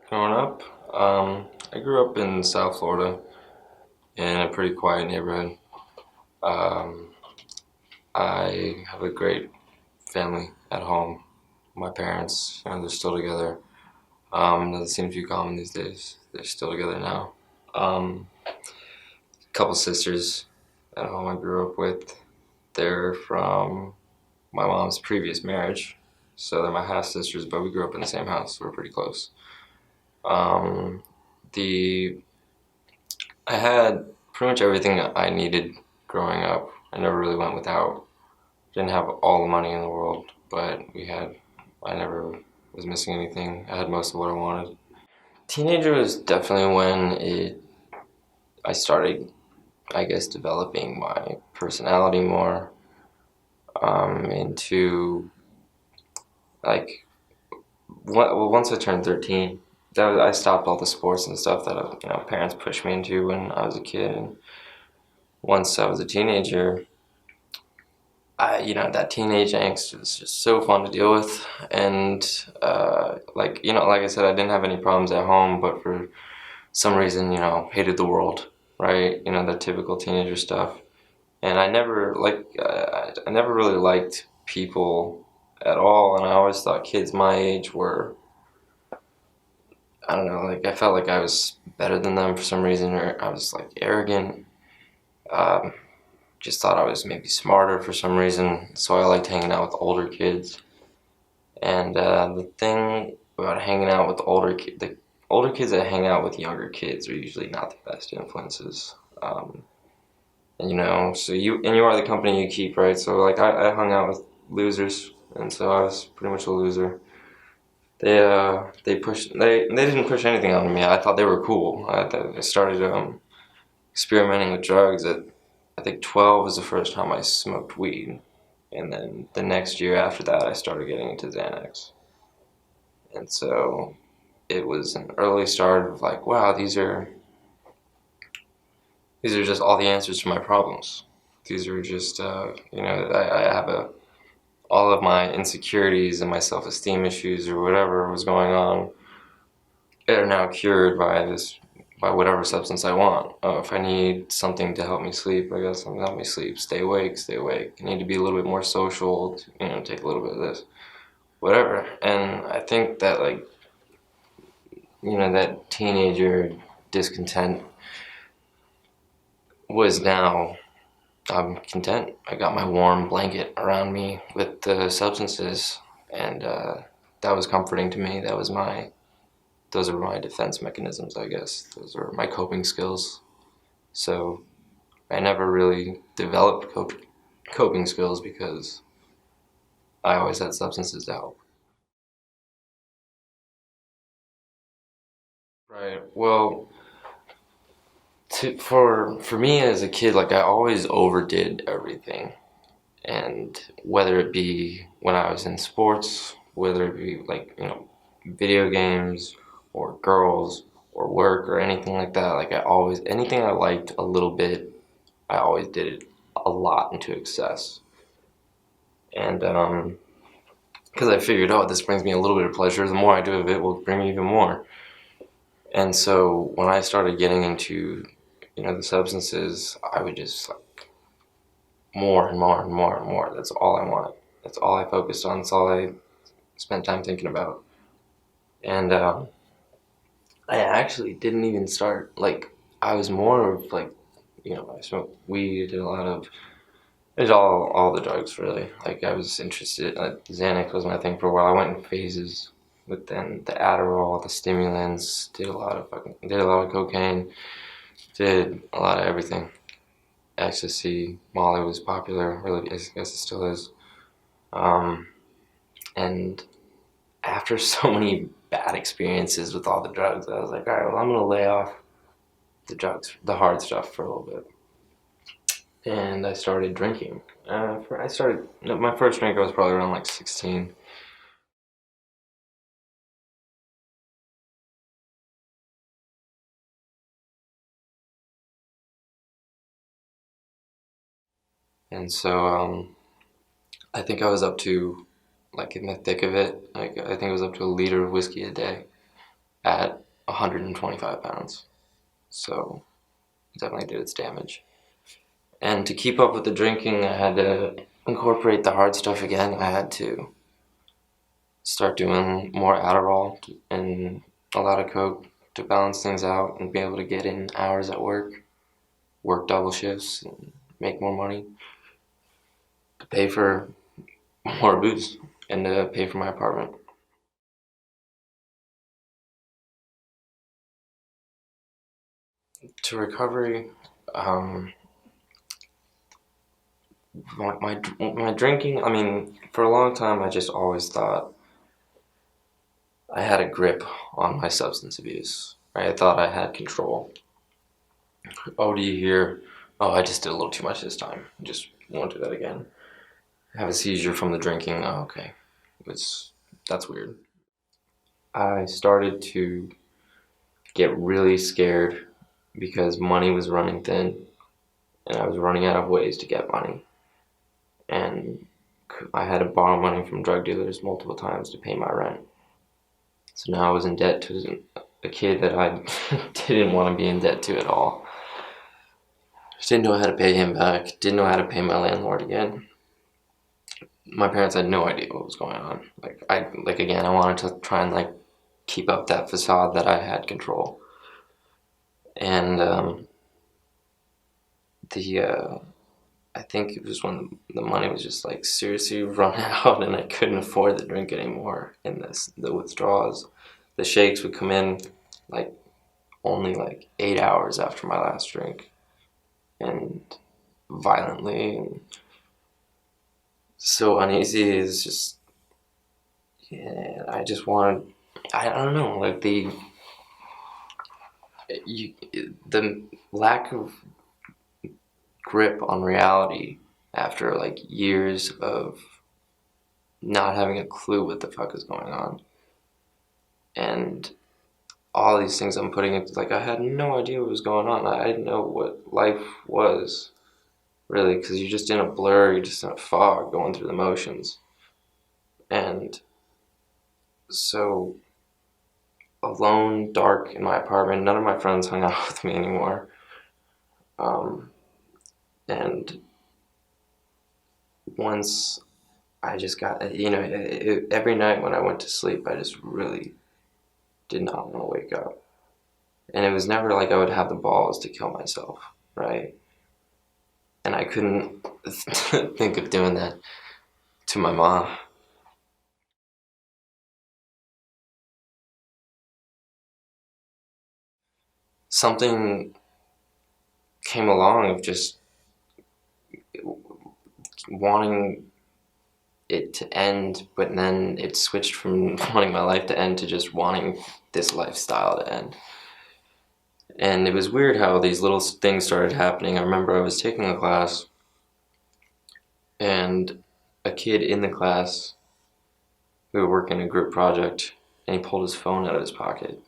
Growing up, I grew up in South Florida in a pretty quiet neighborhood. Um, I have a great family at home. My parents, they're still together. Doesn't seem too common these days. They're still together now. A couple sisters at home I grew up with. They're from my mom's previous marriage, so they're my half sisters, but we grew up in the same house. We're pretty close. Um, the I had pretty much everything I needed growing up. I never really went without. Didn't have all the money in the world, but I never was missing anything. I had most of what I wanted. Teenager was definitely when I started, I guess, developing my personality more, into, like, well, once I turned 13, I stopped all the sports and stuff that, parents pushed me into when I was a kid. And once I was a teenager, that teenage angst was just so fun to deal with, and like I said, I didn't have any problems at home, but for some reason, hated the world, right? The typical teenager stuff, and I never really liked people at all, and I always thought kids my age were, I don't know, like I felt like I was better than them for some reason, or I was like arrogant. Um, just thought I was maybe smarter for some reason, so I liked hanging out with older kids. And the thing about hanging out with the older kids that hang out with younger kids are usually not the best influences. And so you are the company you keep, right? So like I hung out with losers, and so I was pretty much a loser. They didn't push anything on me. I thought they were cool. I started experimenting with drugs at, I think, 12 was the first time I smoked weed, and then the next year after that I started getting into Xanax. And so it was an early start of like, wow, these are just all the answers to my problems. These are just, I have all of my insecurities and my self-esteem issues or whatever was going on are now cured by whatever substance I want. If I need something to help me sleep, I got something to help me sleep. Stay awake, stay awake. I need to be a little bit more social, take a little bit of this, whatever. And I think that, like, that teenager discontent was now, I'm content. I got my warm blanket around me with the substances, and that was comforting to me. Those are my defense mechanisms, I guess. Those are my coping skills. So I never really developed coping skills because I always had substances to help. Right. Well, for me as a kid, like I always overdid everything, and whether it be when I was in sports, whether it be like video games or girls or work or anything like that, like I always anything I liked a little bit, I always did it a lot into excess, and because I figured, oh, this brings me a little bit of pleasure. The more I do of it, will bring me even more. And so when I started getting into the substances, I would just like more and more and more and more. That's all I wanted. That's all I focused on. That's all I spent time thinking about. And I actually didn't even start, like, I was more of like, I smoked weed, did a lot of, it was all the drugs really. Like I was interested, Xanax was my thing for a while. I went in phases, but then the Adderall, the stimulants, did a lot of cocaine, did a lot of everything. Ecstasy, Molly was popular, really, I guess it still is. Um, and after so many bad experiences with all the drugs, I was like, all right, well, I'm gonna lay off the drugs, the hard stuff for a little bit. And I started drinking. No, my first drink I was probably around like 16. And so I think I was up to, like in the thick of it, like I think it was up to a liter of whiskey a day at 125 pounds. So it definitely did its damage. And to keep up with the drinking, I had to incorporate the hard stuff again. I had to start doing more Adderall and a lot of Coke to balance things out and be able to get in hours at work double shifts, and make more money to pay for more booze and to pay for my apartment. To recovery, um, my drinking. I mean, for a long time, I just always thought I had a grip on my substance abuse. Right? I thought I had control. Oh, do you hear? Oh, I just did a little too much this time. Just won't do that again. Have a seizure from the drinking. Oh, okay. It's that's weird. I started to get really scared because money was running thin and I was running out of ways to get money. And I had to borrow money from drug dealers multiple times to pay my rent. So now I was in debt to a kid that I didn't want to be in debt to at all. Just didn't know how to pay him back, didn't know how to pay my landlord again. My parents had no idea what was going on. Again, I wanted to try and keep up that facade that I had control. And the I think it was when the money was just seriously running out, and I couldn't afford the drink anymore. And the withdrawals, the shakes would come in like only 8 hours after my last drink, and violently, and so uneasy. It's just, yeah. I just wanted. I don't know, you, the lack of grip on reality after years of not having a clue what the fuck is going on, and all these things I'm putting into, I had no idea what was going on. I didn't know what life was really, because you're just in a blur, you're just in a fog going through the motions. And so alone, dark in my apartment, none of my friends hung out with me anymore. um, and once I just got, every night when I went to sleep, I just really did not want to wake up. And it was never like I would have the balls to kill myself, right? And I couldn't think of doing that to my mom. Something came along of just wanting it to end, but then it switched from wanting my life to end to just wanting this lifestyle to end. And it was weird how these little things started happening. I remember I was taking a class, and a kid in the class, we were working a group project, and he pulled his phone out of his pocket,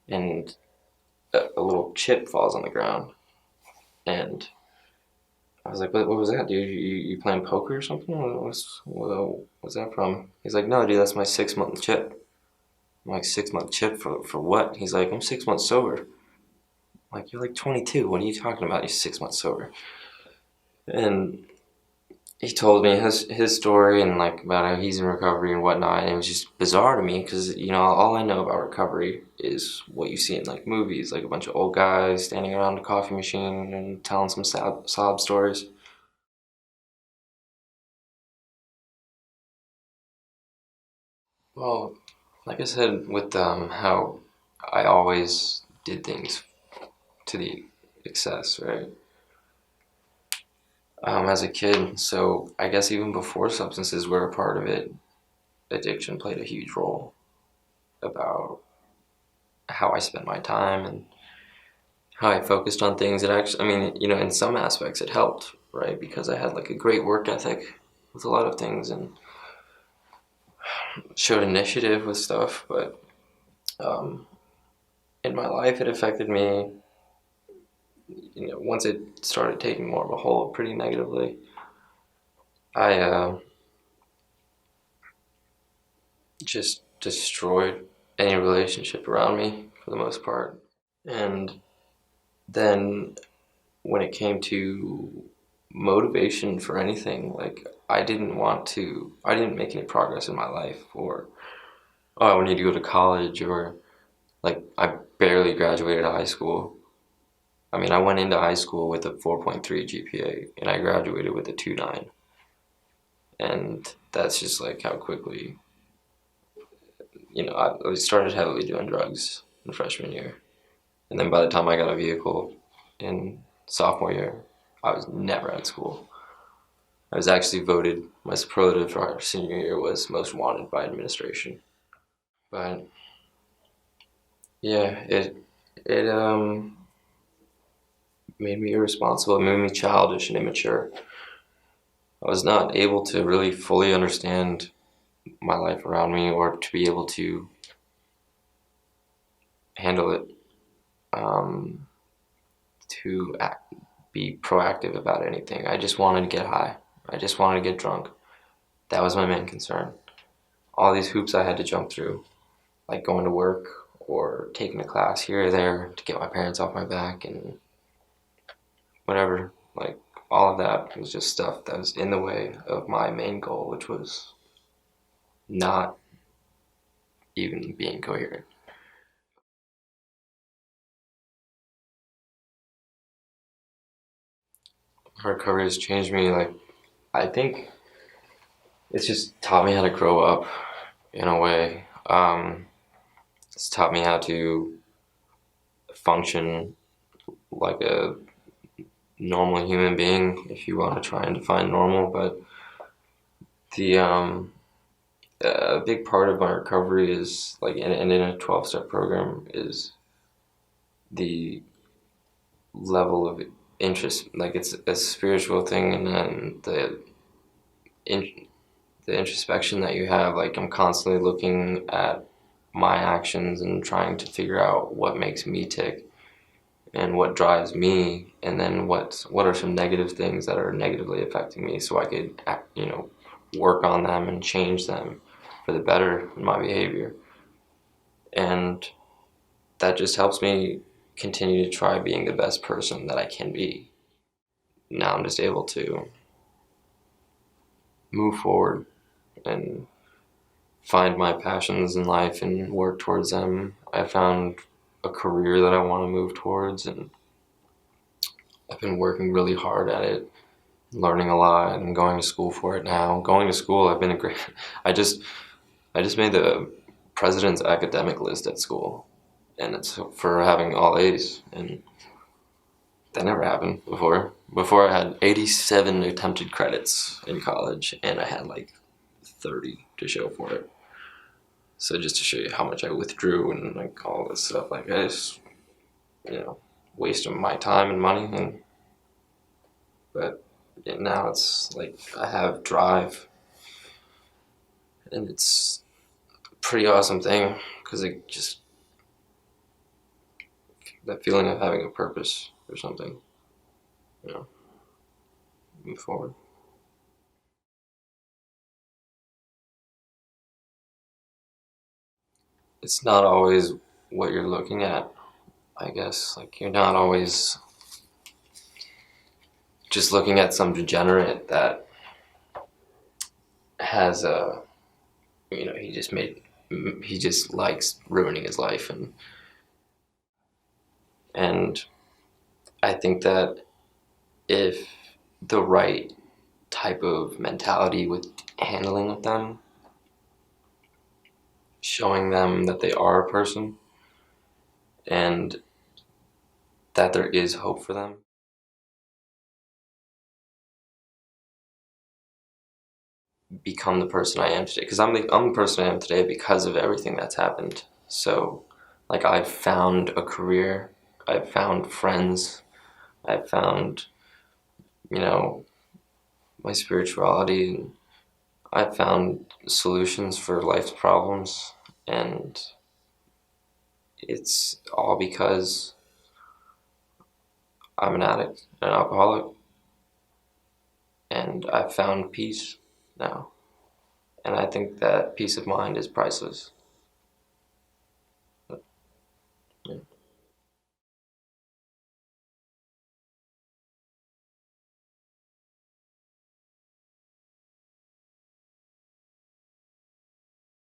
and a little chip falls on the ground. And I was like, what was that, dude? You playing poker or something? What's that from? He's like, no, dude, that's my 6 month chip. I'm like, 6 month chip for what? He's like, I'm 6 months sober. I'm like, you're 22. What are you talking about? You're 6 months sober. And he told me his story, and about how he's in recovery and whatnot. And it was just bizarre to me because all I know about recovery is what you see in movies, a bunch of old guys standing around a coffee machine and telling some sob stories. Well, like I said, with how I always did things to the excess, right? As a kid, so I guess even before substances were a part of it, addiction played a huge role about how I spent my time and how I focused on things. It actually, I mean, in some aspects it helped, right? Because I had a great work ethic with a lot of things and showed initiative with stuff, but um, in my life it affected me, once it started taking more of a hold pretty negatively. I just destroyed any relationship around me for the most part. And then when it came to motivation for anything, like I didn't make any progress in my life, or oh, I need to go to college, or like I barely graduated high school. I mean, I went into high school with a 4.3 GPA and I graduated with a 2.9. And that's just like how quickly, I started heavily doing drugs in freshman year. And then by the time I got a vehicle in sophomore year, I was never at school. I was actually voted, my superlative for our senior year was most wanted by administration. But yeah, it made me irresponsible. It made me childish and immature. I was not able to really fully understand my life around me or to be able to handle it, um, to be proactive about anything. I just wanted to get high. I just wanted to get drunk. That was my main concern. All these hoops I had to jump through, like going to work or taking a class here or there to get my parents off my back and whatever. Like all of that was just stuff that was in the way of my main goal, which was not even being coherent. Recovery has changed me. Like I think it's just taught me how to grow up in a way. It's taught me how to function like a normal human being, if you want to try and define normal. But the a big part of my recovery is like, and in a 12-step program is the level of interest. Like it's a spiritual thing, and then in, the introspection that you have. Like I'm constantly looking at my actions and trying to figure out what makes me tick and what drives me, and then what are some negative things that are negatively affecting me, so I could work on them and change them for the better in my behavior. And that just helps me continue to try being the best person that I can be. Now I'm just able to move forward and find my passions in life and work towards them. I found a career that I want to move towards, and I've been working really hard at it, learning a lot, and going to school for it now. Going to school, I've been a great. I just I just made the president's academic list at school, and it's for having all A's, and that never happened before. Before I had 87 attempted credits in college, and I had like 30 to show for it. So just to show you how much I withdrew and like all this stuff, like I just you know wasting my time and money, and but now it's like I have drive, and it's a pretty awesome thing because it just that feeling of having a purpose or something, you know, move forward. It's not always what you're looking at, I guess. Like you're not always just looking at some degenerate that has a, he just likes ruining his life, and I think that if the right type of mentality with handling with them, showing them that they are a person and that there is hope for them, become the person I am today. Because I'm the person I am today because of everything that's happened. So, like, I've found a career, I've found friends, I've found, you know, my spirituality, and I've found solutions for life's problems. And it's all because I'm an addict, an alcoholic, and I've found peace now. And I think that peace of mind is priceless.